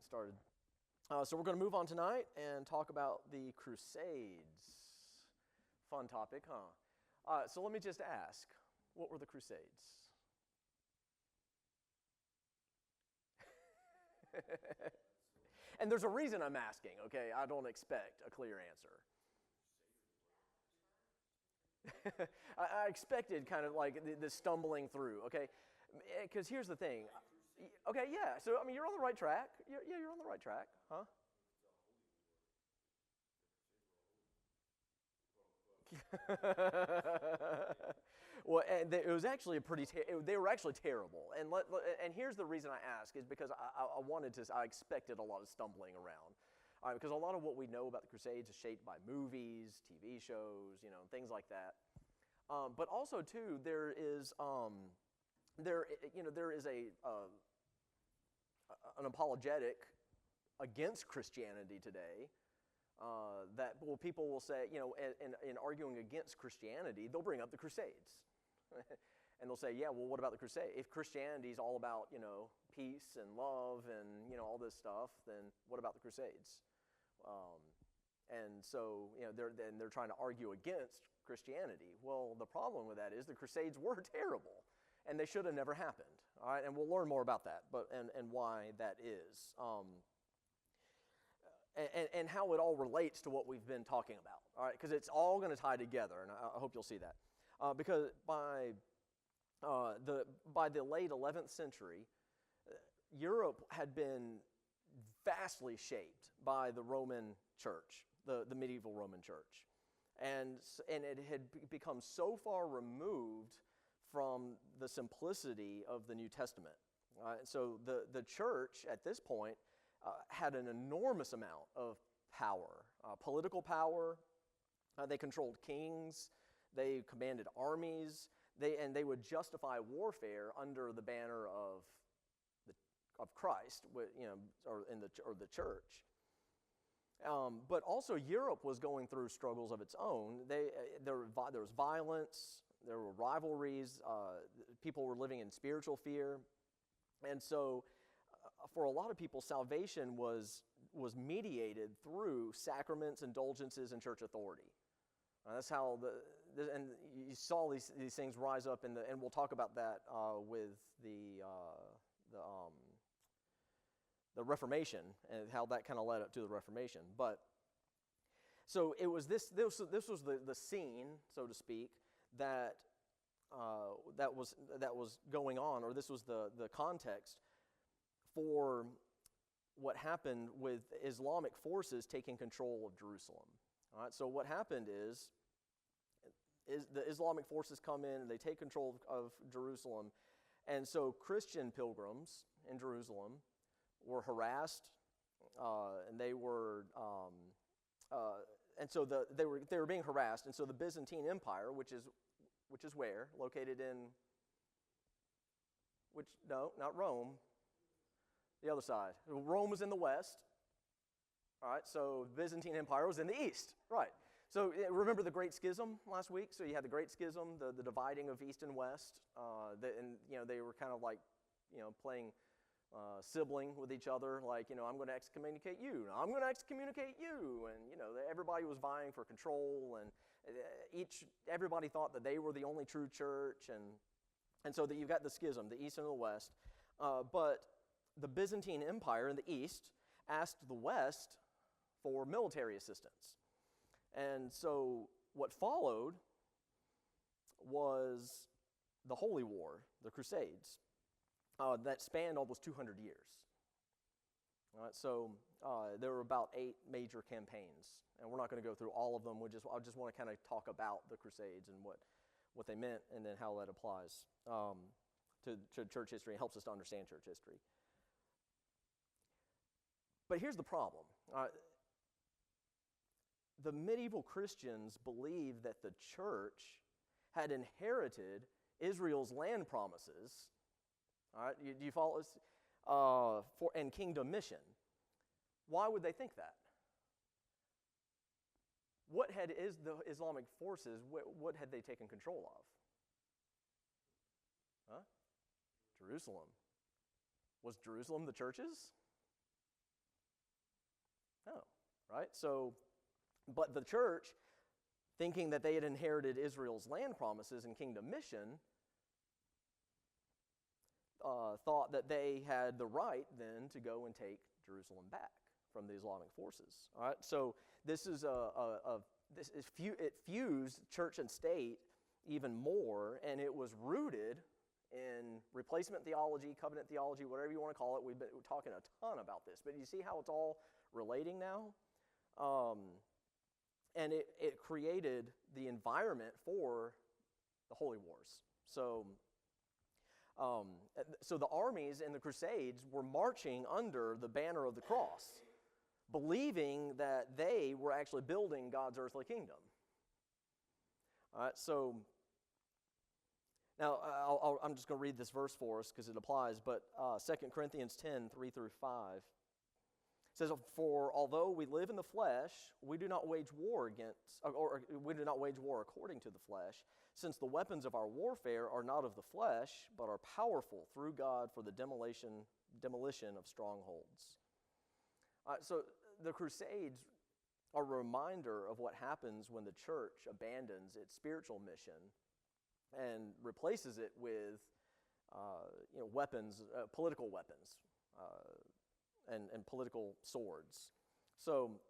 started. So we're going to move on tonight and talk about the Crusades. Fun topic, huh? So let me just ask, what were the Crusades? And there's a reason I'm asking, okay? I don't expect a clear answer. I expected kind of like the stumbling through, okay? Because here's the thing. Okay, yeah, so I mean, you're on the right track. You're on the right track, huh? Well, and it was actually they were actually terrible. And here's the reason I ask is because I expected a lot of stumbling around. Because a lot of what we know about the Crusades is shaped by movies, TV shows, things like that. But also too, there is an apologetic against Christianity today. People will say, in arguing against Christianity, they'll bring up the Crusades. And they'll say, yeah, well, what about the Crusade? If Christianity is all about, peace and love and, all this stuff, then what about the Crusades? And so, they're trying to argue against Christianity. Well, the problem with that is the Crusades were terrible, and they should have never happened. All right, and we'll learn more about that, and why that is. And how it all relates to what we've been talking about, all right? Because it's all going to tie together, and I hope you'll see that. Because by the late 11th century, Europe had been vastly shaped by the Roman Church, the medieval Roman Church, and it had become so far removed from the simplicity of the New Testament. So the church at this point had an enormous amount of power, political power. They controlled kings. They commanded armies. They would justify warfare under the banner of Christ, or the church. But also Europe was going through struggles of its own. There was violence. There were rivalries. People were living in spiritual fear, and so. For a lot of people, salvation was mediated through sacraments, indulgences, and church authority. That's how and you saw these things rise up and we'll talk about that with the Reformation and how that kind of led up to the Reformation. But so it was this was the scene, so to speak, that was going on, or this was the context for what happened with Islamic forces taking control of Jerusalem. All right, so what happened is the Islamic forces come in and they take control of Jerusalem, and so Christian pilgrims in Jerusalem were harassed, and they were they were being harassed, and so the Byzantine Empire, which is where located in not Rome. The other side. Rome was in the west. All right, so the Byzantine Empire was in the east. Right. So remember the Great Schism last week? So you had the Great Schism, the dividing of east and west. They were kind of like, playing sibling with each other. Like, I'm going to excommunicate you. I'm going to excommunicate you. And, everybody was vying for control. And everybody thought that they were the only true church. And so that you've got the schism, the east and the west. But the Byzantine Empire in the east asked the west for military assistance. And so what followed was the Holy War, the Crusades, that spanned almost 200 years. All right, so there were about 8 major campaigns, and we're not going to go through all of them. I just want to kind of talk about the Crusades and what they meant, and then how that applies to church history. It helps us to understand church history. But here's the problem. The medieval Christians believed that the church had inherited Israel's land promises. All right, do you follow this? And kingdom mission. Why would they think that? What had the Islamic forces, what had they taken control of? Jerusalem. Was Jerusalem the churches? right? So, but the church, thinking that they had inherited Israel's land promises and kingdom mission, thought that they had the right then to go and take Jerusalem back from the Islamic forces. All right, so this is it fused church and state even more, and it was rooted in replacement theology, covenant theology, whatever you want to call it. We're talking a ton about this, but you see how it's all relating now? And it created the environment for the Holy Wars. So the armies in the Crusades were marching under the banner of the cross, believing that they were actually building God's earthly kingdom. All right, so now I'm just going to read this verse for us because it applies, but 2 Corinthians 10, 3 through 5 says, "For although we live in the flesh, we do not wage war we do not wage war according to the flesh, since the weapons of our warfare are not of the flesh, but are powerful through God for the demolition of strongholds." So the Crusades are a reminder of what happens when the church abandons its spiritual mission and replaces it with weapons, political weapons, and political swords. So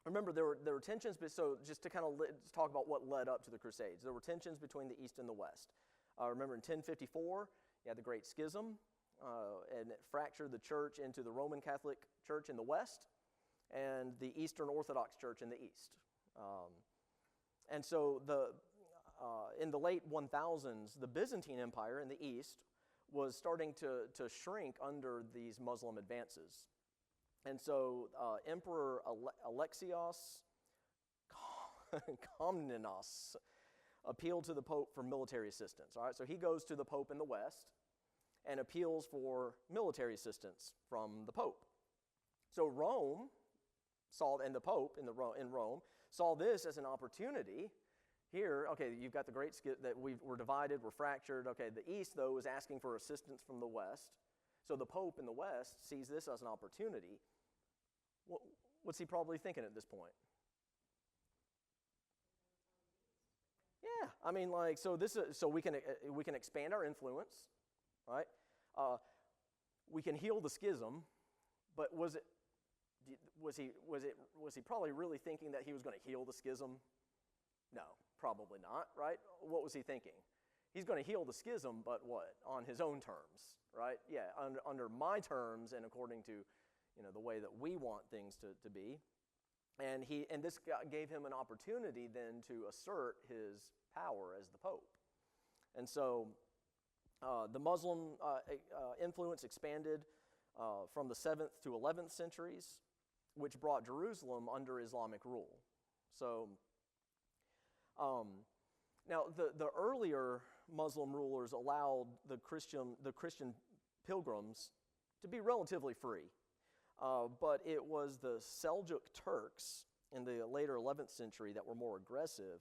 remember, there were tensions, but so just to kind of talk about what led up to the Crusades, there were tensions between the East and the West. Remember in 1054, you had the Great Schism, and it fractured the church into the Roman Catholic Church in the West and the Eastern Orthodox Church in the East. And so in the late 1000s, the Byzantine Empire in the East was starting to shrink under these Muslim advances. And so Emperor Alexios Komnenos appealed to the Pope for military assistance. All right, so he goes to the Pope in the West and appeals for military assistance from the Pope. So Rome and the Pope in Rome saw this as an opportunity. Here, okay, you've got the great that we're divided, we're fractured. Okay, the East, though, is asking for assistance from the West. So the Pope in the West sees this as an opportunity. What's he probably thinking at this point? Yeah, I mean, like, so we can expand our influence, right? We can heal the schism, but was he probably really thinking that he was going to heal the schism? No, probably not, right? What was he thinking? He's going to heal the schism, but what? On his own terms, right? Yeah, under my terms and according to, the way that we want things to be. And this gave him an opportunity then to assert his power as the Pope. And so the Muslim influence expanded from the 7th to 11th centuries, which brought Jerusalem under Islamic rule. So now the earlier Muslim rulers allowed the Christian pilgrims to be relatively free. But it was the Seljuk Turks in the later 11th century that were more aggressive.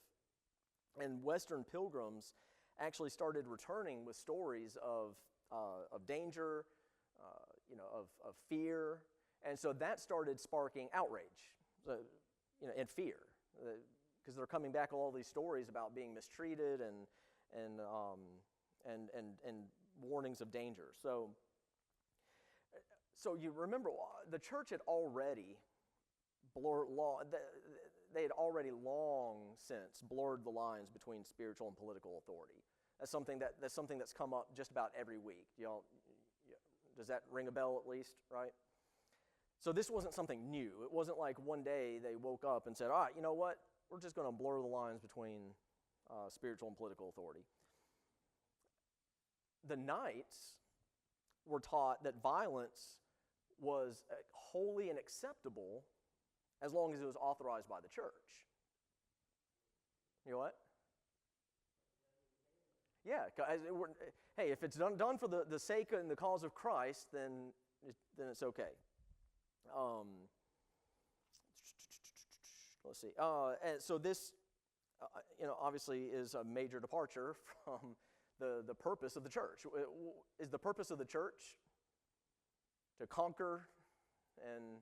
And Western pilgrims actually started returning with stories of danger, of fear. And so that started sparking outrage, and fear. Because they're coming back with all these stories about being mistreated and warnings of danger. So you remember, the church had already they had already long since blurred the lines between spiritual and political authority. That's something that's come up just about every week. Does that ring a bell at least, right? So this wasn't something new. It wasn't like one day they woke up and said, all right, you know what? We're just going to blur the lines between spiritual and political authority. The Knights were taught that violence was holy and acceptable as long as it was authorized by the church. You know what? Yeah. Hey, if it's done for the sake and the cause of Christ, then it's okay. Let's see. And so this, obviously is a major departure from the purpose of the church. Is the purpose of the church to conquer and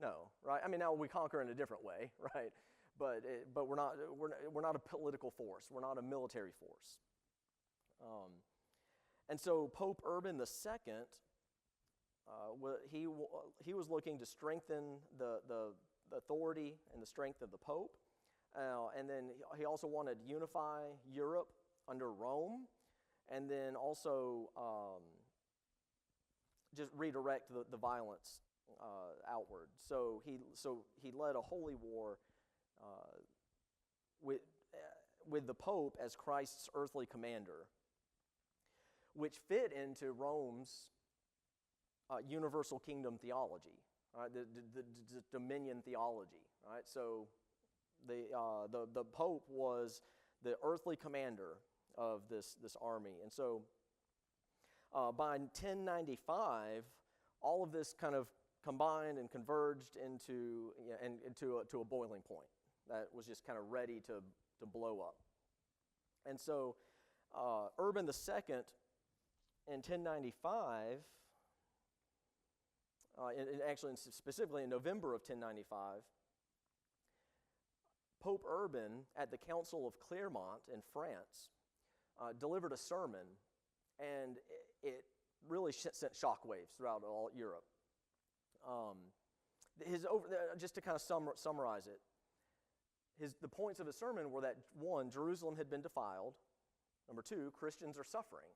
No, right? I mean, now we conquer in a different way, right? But we're not a political force. We're not a military force. And so Pope Urban II, he was looking to strengthen the authority and the strength of the Pope, and then he also wanted to unify Europe under Rome, and then also just redirect the violence outward. So he led a holy war with the Pope as Christ's earthly commander, which fit into Rome's universal kingdom theology, right? The dominion theology, right? So the Pope was the earthly commander of this army, and so by 1095, all of this kind of combined and converged into a boiling point that was just kind of ready to blow up. And so Urban II in 1095, specifically in November of 1095, Pope Urban at the Council of Clermont in France delivered a sermon, and it really sent shockwaves throughout all Europe. Just to kind of summarize it, the points of his sermon were that, 1, Jerusalem had been defiled. Number 2, Christians are suffering.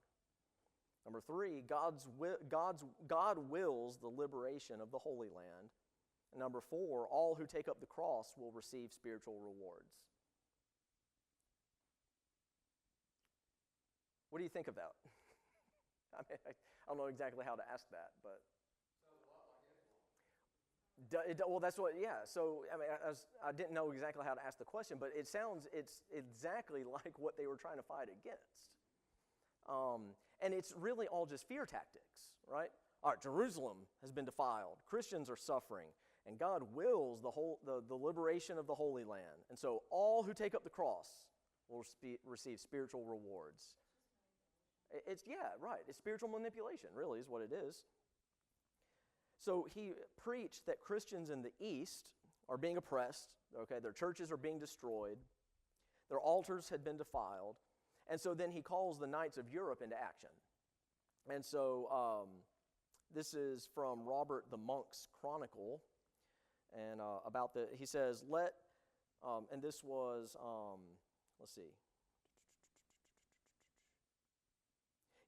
Number 3, God wills the liberation of the Holy Land. And number 4, all who take up the cross will receive spiritual rewards. What do you think of that? I mean, I don't know exactly how to ask that, but... Well, that's what, yeah. So, I mean, I didn't know exactly how to ask the question, but it's exactly like what they were trying to fight against. And it's really all just fear tactics, right? All right, Jerusalem has been defiled. Christians are suffering. And God wills the liberation of the Holy Land. And so all who take up the cross will receive spiritual rewards. It's spiritual manipulation, really, is what it is. So he preached that Christians in the East are being oppressed, okay? Their churches are being destroyed. Their altars had been defiled. And so then he calls the Knights of Europe into action. And so this is from Robert the Monk's Chronicle. And he says, and this was, let's see.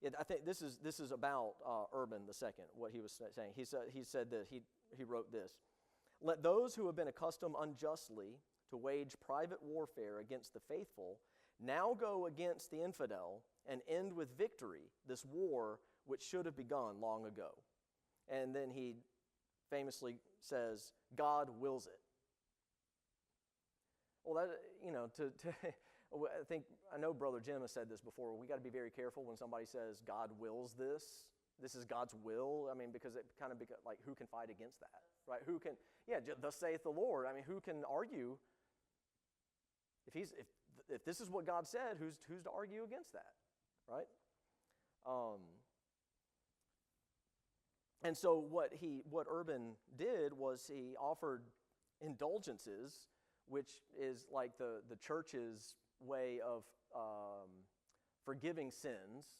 Yeah, I think this is about Urban II, what he was saying. He said that he wrote this: "Let those who have been accustomed unjustly to wage private warfare against the faithful now go against the infidel and end with victory this war which should have begun long ago." And then he famously says, "God wills it." Well, I know Brother Jim has said this before. We got to be very careful when somebody says God wills this. This is God's will. I mean, because it kind of becomes like, who can fight against that, right? Who can? Yeah, thus saith the Lord. I mean, who can argue? If this is what God said, who's to argue against that, right? And so what Urban did was he offered indulgences, which is like the church's way of forgiving sins.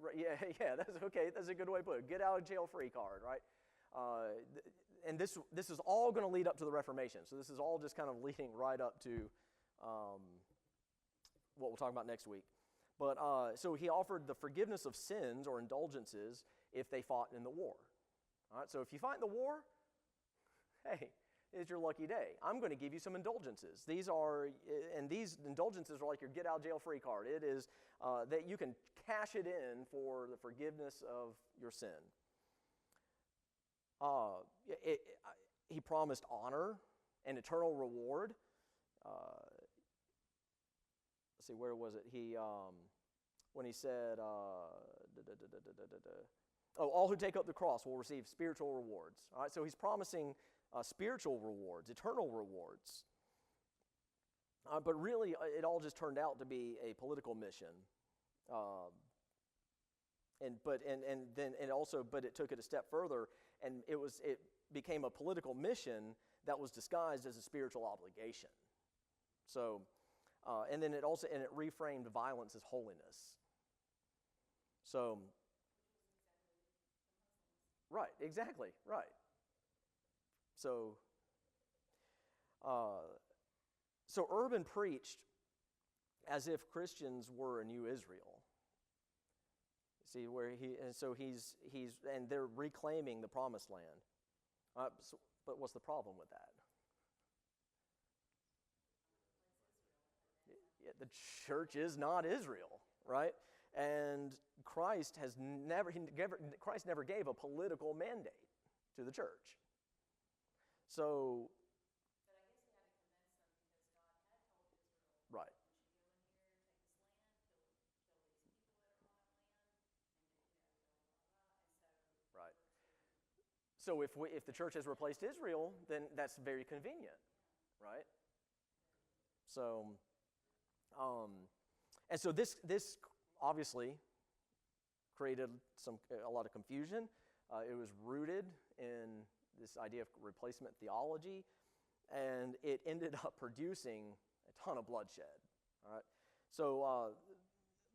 Right, yeah, that's okay. That's a good way to put it. Get out of jail free card, right? And this is all going to lead up to the Reformation. So this is all just kind of leading right up to what we'll talk about next week. But so he offered the forgiveness of sins or indulgences if they fought in the war. All right, so if you fight in the war, hey, it's your lucky day. I'm going to give you some indulgences. These indulgences are like your get out jail free card. It is that you can cash it in for the forgiveness of your sin. He promised honor and eternal reward. Let's see, where was it? When he said, all who take up the cross will receive spiritual rewards. All right, so he's promising spiritual rewards, eternal rewards. But really, it all just turned out to be a political mission. but it took it a step further, and it became a political mission that was disguised as a spiritual obligation. So, and then it reframed violence as holiness. So, right, exactly, right. So, so Urban preached as if Christians were a new Israel. See and they're reclaiming the promised land. But what's the problem with that? Yeah, the church is not Israel, right? And Christ never gave a political mandate to the church. So, right. Right. So if the church has replaced Israel, then that's very convenient, right? So, and so this obviously created a lot of confusion. It was rooted in this idea of replacement theology, and it ended up producing a ton of bloodshed. All right. So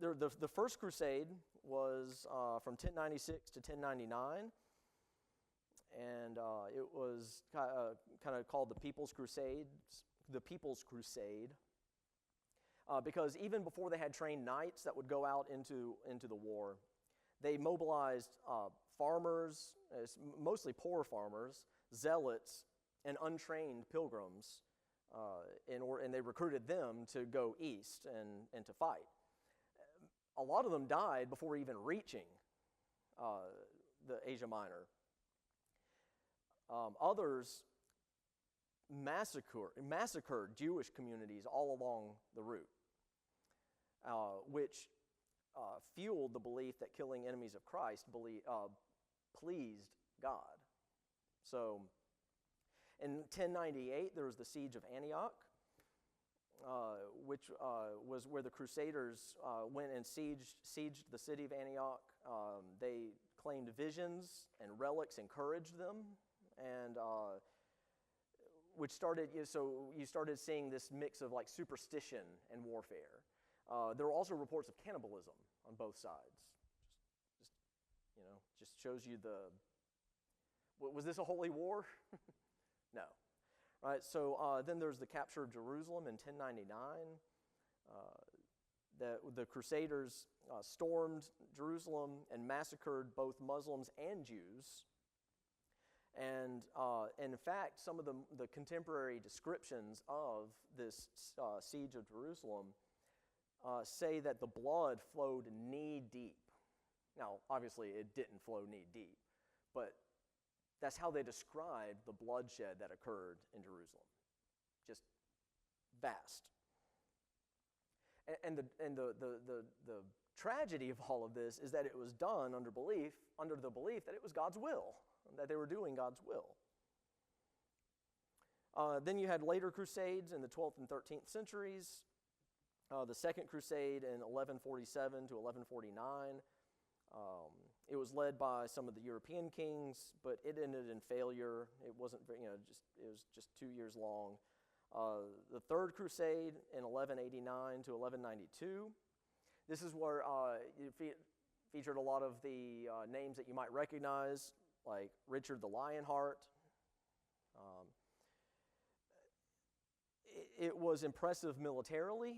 the First Crusade was from 1096 to 1099, and it was kind of called the People's Crusade, because even before they had trained knights that would go out into the war, they mobilized farmers, mostly poor farmers, zealots, and untrained pilgrims, and they recruited them to go east and to fight. A lot of them died before even reaching the Asia Minor. Others massacred Jewish communities all along the route, which fueled the belief that killing enemies of Christ pleased God. So, in 1098, there was the siege of Antioch, which was where the Crusaders went and sieged the city of Antioch. They claimed visions and relics, encouraged them, and which started. So you started seeing this mix of like superstition and warfare. There were also reports of cannibalism on both sides. Just shows you was this a holy war? No. Right, so then there's the capture of Jerusalem in 1099. The Crusaders stormed Jerusalem and massacred both Muslims and Jews. And in fact, some of the contemporary descriptions of this siege of Jerusalem say that the blood flowed knee deep. Now, obviously, it didn't flow knee deep, but that's how they described the bloodshed that occurred in Jerusalem. Just vast. And the tragedy of all of this is that it was done under the belief that it was God's will, that they were doing God's will. Then you had later crusades in the 12th and 13th centuries. The Second Crusade in 1147 to 1149. It was led by some of the European kings, but it ended in failure. It wasn't very, it was just 2 years long. The Third Crusade in 1189 to 1192. This is where it featured a lot of the names that you might recognize, like Richard the Lionheart. It was impressive militarily,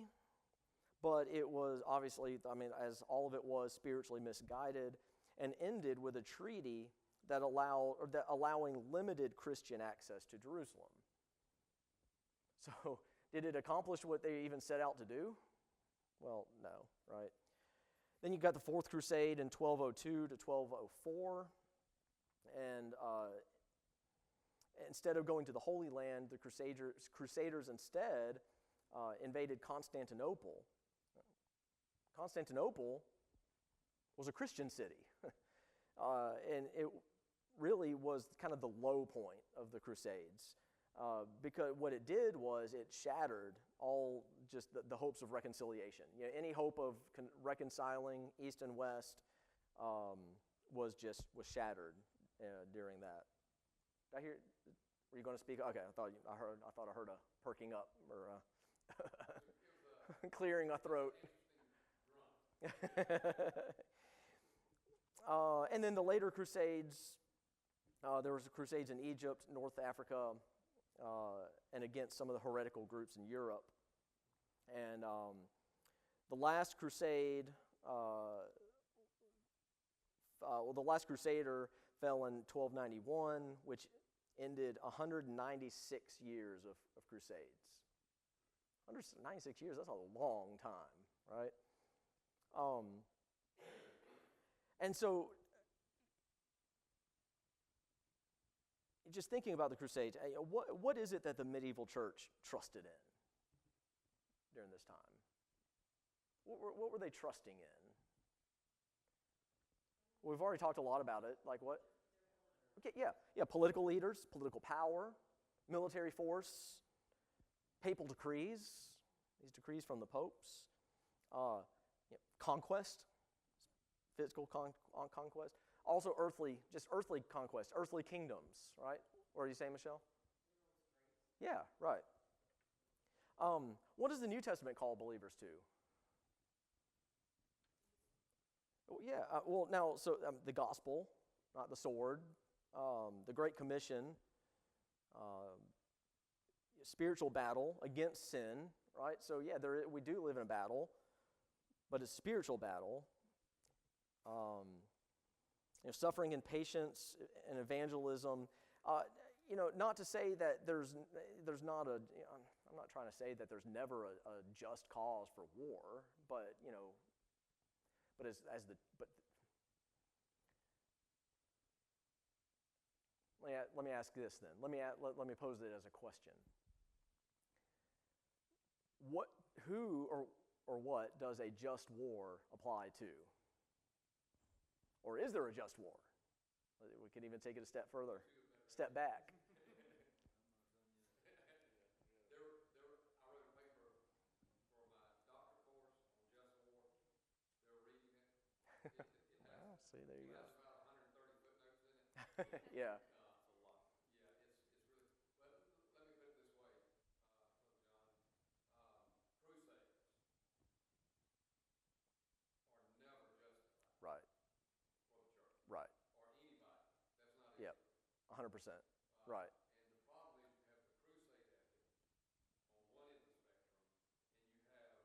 but it was obviously, as all of it was, spiritually misguided, and ended with a treaty that allowing limited Christian access to Jerusalem. So, did it accomplish what they even set out to do? Well, no, right? Then you got the Fourth Crusade in 1202 to 1204, and instead of going to the Holy Land, the Crusaders instead invaded Constantinople. Constantinople was a Christian city, and it really was kind of the low point of the Crusades, because what it did was it shattered all just the hopes of reconciliation. Any hope of reconciling East and West was shattered during that. Did I hear? Were you going to speak? Okay, I thought I heard a perking up or clearing a throat. And then the later Crusades, there was Crusades in Egypt, North Africa, and against some of the heretical groups in Europe. And the last crusade, the last crusader fell in 1291, which ended 196 years of crusades. 196 years, that's a long time, right? And so, just thinking about the Crusades, what is it that the medieval church trusted in during this time? What were they trusting in? We've already talked a lot about it. Like what? Okay, yeah. Political leaders, political power, military force, papal decrees. These decrees from the popes, conquest, physical conquest. Also earthly conquest, earthly kingdoms, right? What are you saying, Michelle? Yeah, right. What does the New Testament call believers to? The gospel, not the sword, the Great Commission, spiritual battle against sin, right? So yeah, we do live in a battle, but it's a spiritual battle. Suffering and patience and evangelism. Not to say that there's not I'm not trying to say that there's never a just cause for war, but let me ask this then. Let me pose it as a question. Who or what does a just war apply to? Or is there a just war? We can even take it a step further, step back. I wrote a paper for my doctorate course on just war. They're reading it. See, there you go. It has about 130 footnotes in it. Yeah. It's a lot. Yeah, it's really. But let me put it this way, John. Crusades are never justified Right. for the church. Right. Or anybody. That's not Yep. Israel. 100%. Right. And the problem is you have the crusade ethic on one end of the spectrum, and you have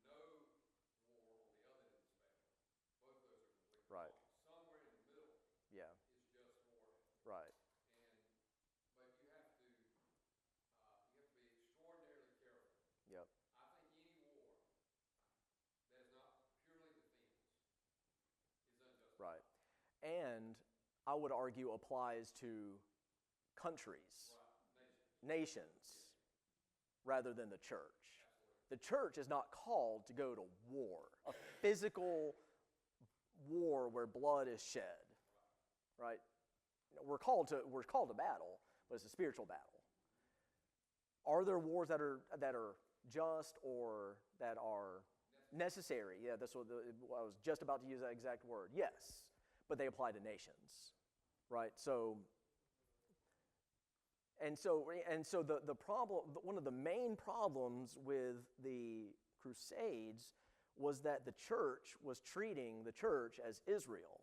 no war on the other end of the spectrum. Both of those are completely Right. wrong. Somewhere in the middle Yeah. is just war ethic. Right. But you have to be extraordinarily careful. Yep. I think any war that is not purely defense is unjustified. Right. And I would argue applies to countries, nations, rather than the church. The church is not called to go to war, a physical war where blood is shed, right? We're called to battle, but it's a spiritual battle. Are there wars that are just or that are necessary? Yeah, that's what I was just about to use that exact word. Yes, but they apply to nations, right? So the problem, one of the main problems with the Crusades was that the church was treating the church as Israel.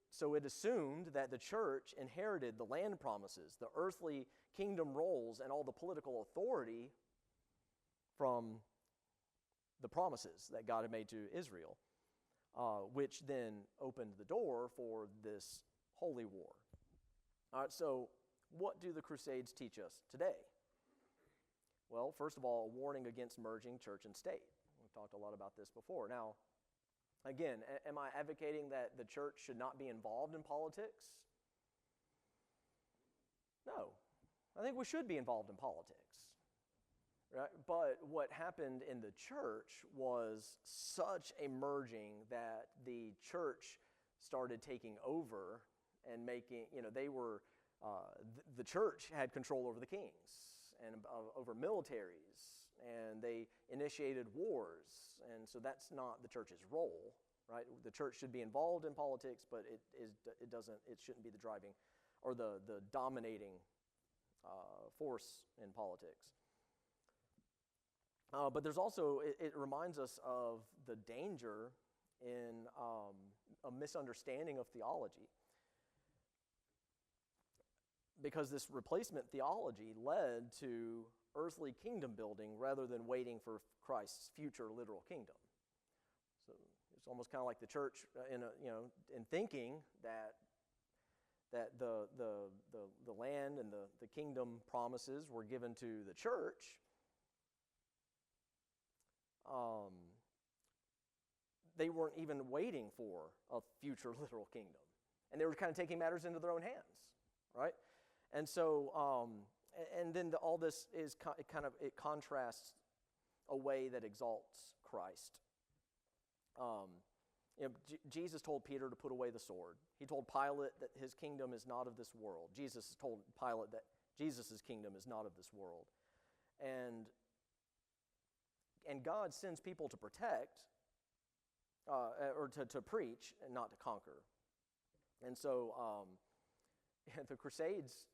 So it assumed that the church inherited the land promises, the earthly kingdom roles, and all the political authority from the promises that God had made to Israel, which then opened the door for this holy war. All right, so what do the Crusades teach us today? Well, first of all, a warning against merging church and state. We've talked a lot about this before. Now, again, am I advocating that the church should not be involved in politics? No. I think we should be involved in politics. Right? But what happened in the church was such a merging that the church started taking over and making, the church had control over the kings and over militaries, and they initiated wars, and so that's not the church's role. right? The church should be involved in politics, but it shouldn't be the driving or the dominating force in politics. But there's also, it reminds us of the danger in a misunderstanding of theology. Because this replacement theology led to earthly kingdom building rather than waiting for Christ's future literal kingdom. So it's almost kind of like the church in thinking that the land and the kingdom promises were given to the church. They weren't even waiting for a future literal kingdom, and they were kind of taking matters into their own hands, right? And so, and then all this is it contrasts a way that exalts Christ. Jesus told Peter to put away the sword. He told Pilate that his kingdom is not of this world. Jesus told Pilate that Jesus' kingdom is not of this world. And God sends people to protect, or to preach and not to conquer. And so the Crusades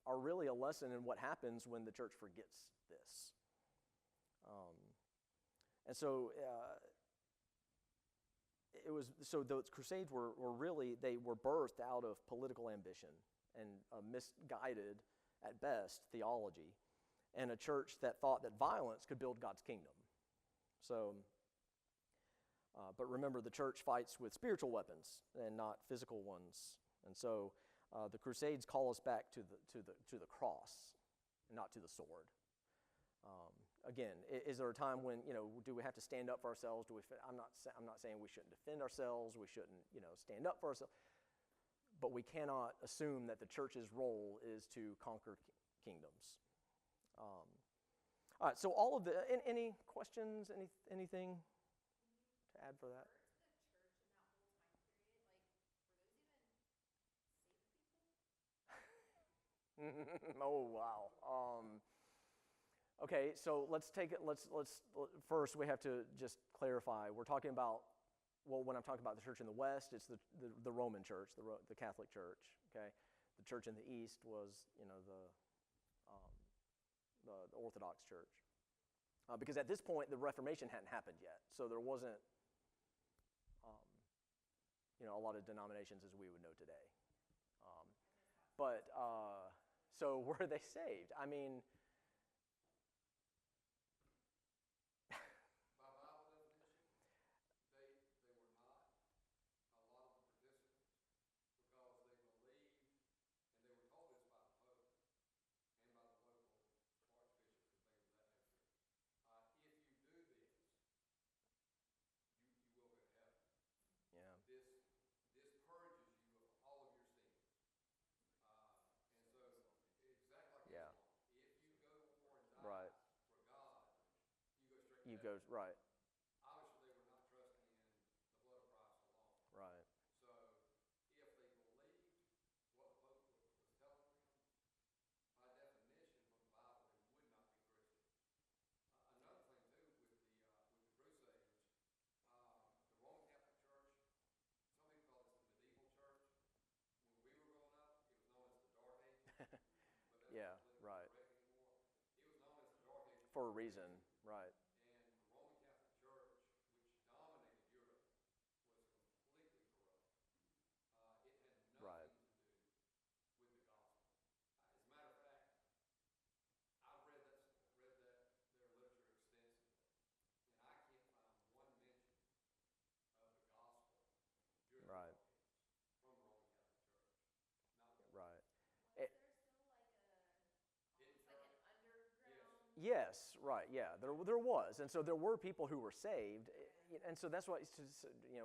are really a lesson in what happens when the church forgets this. And so those Crusades were really, they were birthed out of political ambition and misguided, at best, theology, and a church that thought that violence could build God's kingdom. So, but remember, the church fights with spiritual weapons and not physical ones. And so the Crusades call us back to the cross, not to the sword. Again, is there a time when, do we have to stand up for ourselves? I'm not saying we shouldn't defend ourselves. We shouldn't, stand up for ourselves. But we cannot assume that the church's role is to conquer kingdoms. All right. So all of any questions? Anything to add for that? Oh, wow. Okay, so let's take it. Let's first we have to just clarify. We're talking about, well, when I'm talking about the church in the West, it's the Roman Church, the Catholic Church. Okay, the church in the East was the Orthodox Church, because at this point the Reformation hadn't happened yet, so there wasn't a lot of denominations as we would know today. But so were they saved? I mean. You go right. Obviously, they were not trusting in the blood of Christ alone. Right. So, if they believed what the Pope was telling them, by definition from the Bible, they would not be Christians. Another thing too with the Crusades, the Roman Catholic Church. Some people call this the medieval church. When we were growing up, it was known as the Dark Ages. But that's Yeah. not Right. correct anymore. It was known as the Dark Ages for a reason. Right. Yes, right, yeah, there was. And so there were people who were saved. And so that's why,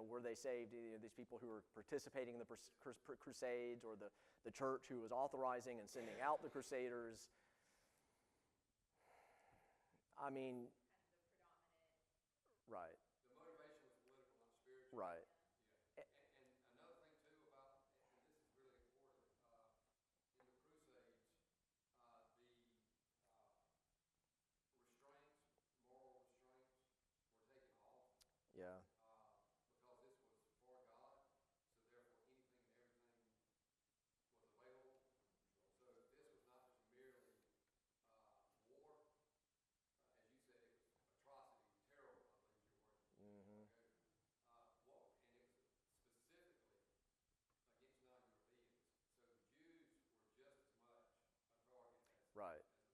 were they saved? These people who were participating in the Crusades, or the church who was authorizing and sending out the Crusaders. I mean, right. The motivation was political, not spiritual. Right. Yeah. And another thing too about, and this is really important, in the Crusades, the restraints, moral restraints, were taken off. Yeah. Because this was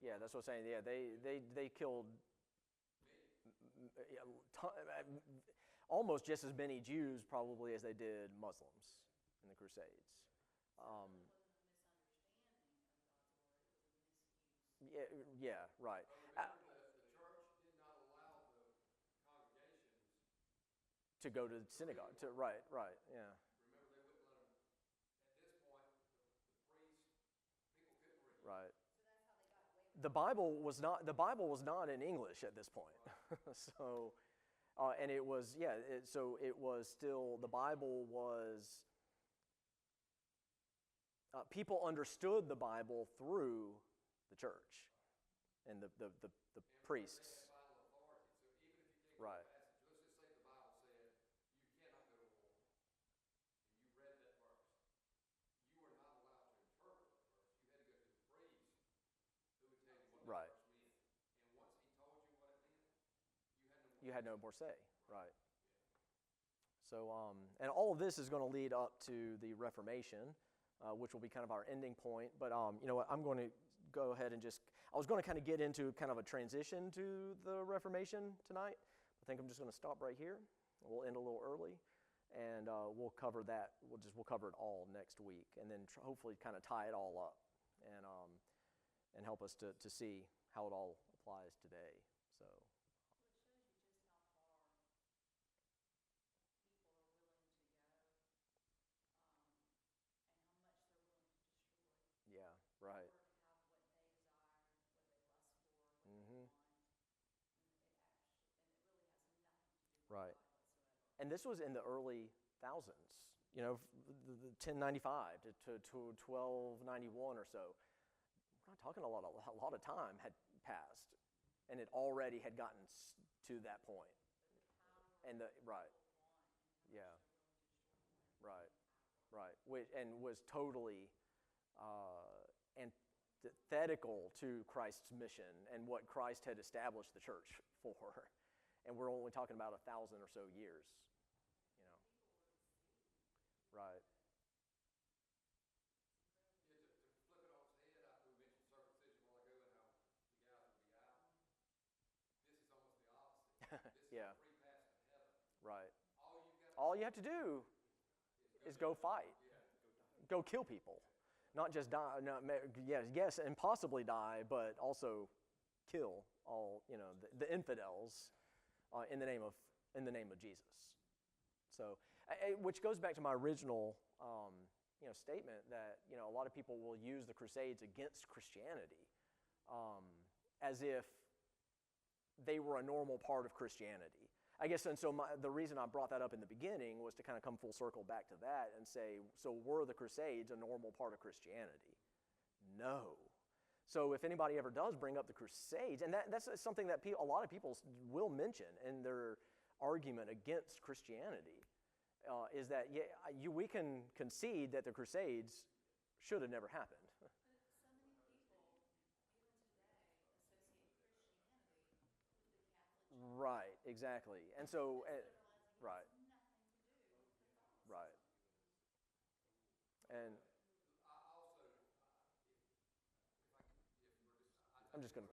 Yeah, that's what I'm saying. Yeah, they killed yeah, almost just as many Jews probably as they did Muslims in the Crusades. Um, yeah, yeah, right. But remember, the church did not allow the congregations. To go to synagogue. To right, right, yeah, Remember, they wouldn't let them. At this point, the priest, people couldn't read. right. The Bible was not in English at this point. So and it was yeah so it was still the Bible was people understood the Bible through the church and the And priests. they had final authority. So even if you take Right. a passage, let's just say the Bible said you cannot go to war, and you read that verse, you were not allowed to interpret that verse. You had to go to the priest who would tell you what Right. that verse meant. And once he told you what it meant, You had no more say. Right. So and all of this is going to lead up to the Reformation, which will be kind of our ending point. But you know what? I'm going to go ahead and I was going to kind of get into kind of a transition to the Reformation tonight. I think I'm just going to stop right here. We'll end a little early, and we'll cover that. We'll cover it all next week, and then hopefully kind of tie it all up, and help us to see how it all applies today. So. Yeah, right. Hmm. Right. And this was in the early thousands, you know, the 1095 to 1291 or so. We're not talking a lot of time had passed, and it already had gotten to that point. And right, yeah, right, right, and was totally antithetical to Christ's mission and what Christ had established the church for. And we're only talking about 1,000 or so years, you know. Right. yeah, to flip it on its head, we mentioned circumcision a while ago and how the guys would be out. This is almost the opposite. This is Yeah. a free pass to heaven. Right. All All you you have to do got is go fight, go kill people, not just die. No, yes, and possibly die, but also kill all the infidels in the name of Jesus. So, which goes back to my original statement that a lot of people will use the Crusades against Christianity as if they were a normal part of Christianity. I guess, and so the reason I brought that up in the beginning was to kind of come full circle back to that and say, so were the Crusades a normal part of Christianity? No. So if anybody ever does bring up the Crusades, and that's something that a lot of people will mention in their argument against Christianity, is that we can concede that the Crusades should have never happened. Right, exactly. And so, right, right. And I also, if I, if we're just, I I'm just think going to